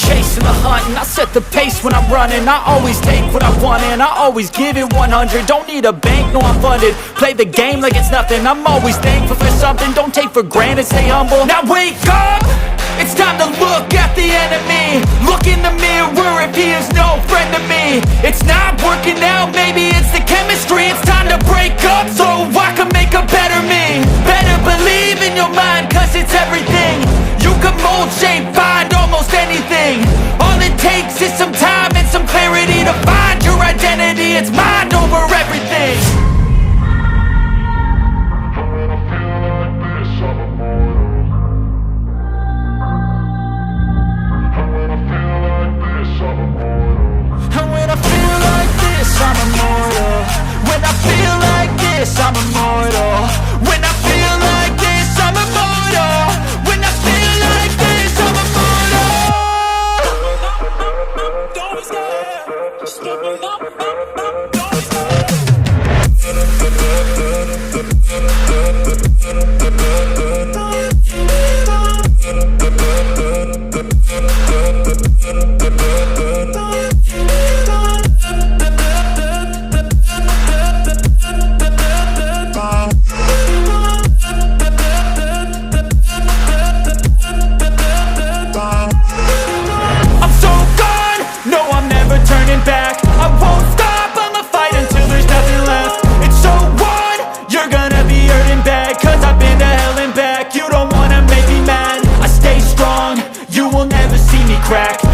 chasing the hunt, and I set the pace when I'm running. I always take what I want and I always give it 100. Don't need a bank, no I'm funded. Play the game like it's nothing. I'm always thankful for something. Don't take for granted, stay humble. Now wake up! It's time to look at the enemy. Look in the mirror if he is no friend to me. It's not working out, maybe it's the chemistry. It's time to break up so I can make a better me. Better believe in your mind, cause it's everything. You can mold, shape, find almost anything. All it takes is some time and some clarity to find your identity. It's mind over everything. I'm immortal. When I feel like this, I'm immortal. When I feel like this, I'm immortal. When I feel like this, I'm immortal. Don't be scared. Just give me up. Don't be scared.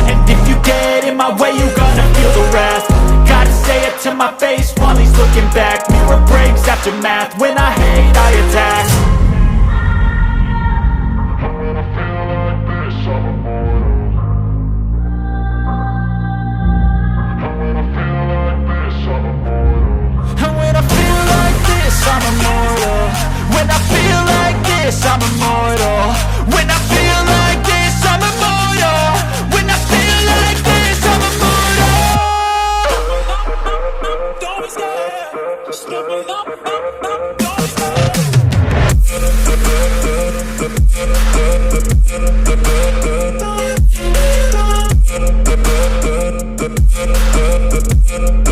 And if you get in my way, you gonna feel the wrath. Gotta say it to my face while he's looking back. Mirror breaks after math. When I hate, I attack. And when I feel like this, I'm immortal. When I feel like this, I'm immortal. When I feel like this, I'm immortal. When I feel like this, I'm immortal. Don't be scared. Just give me up. Don't be scared.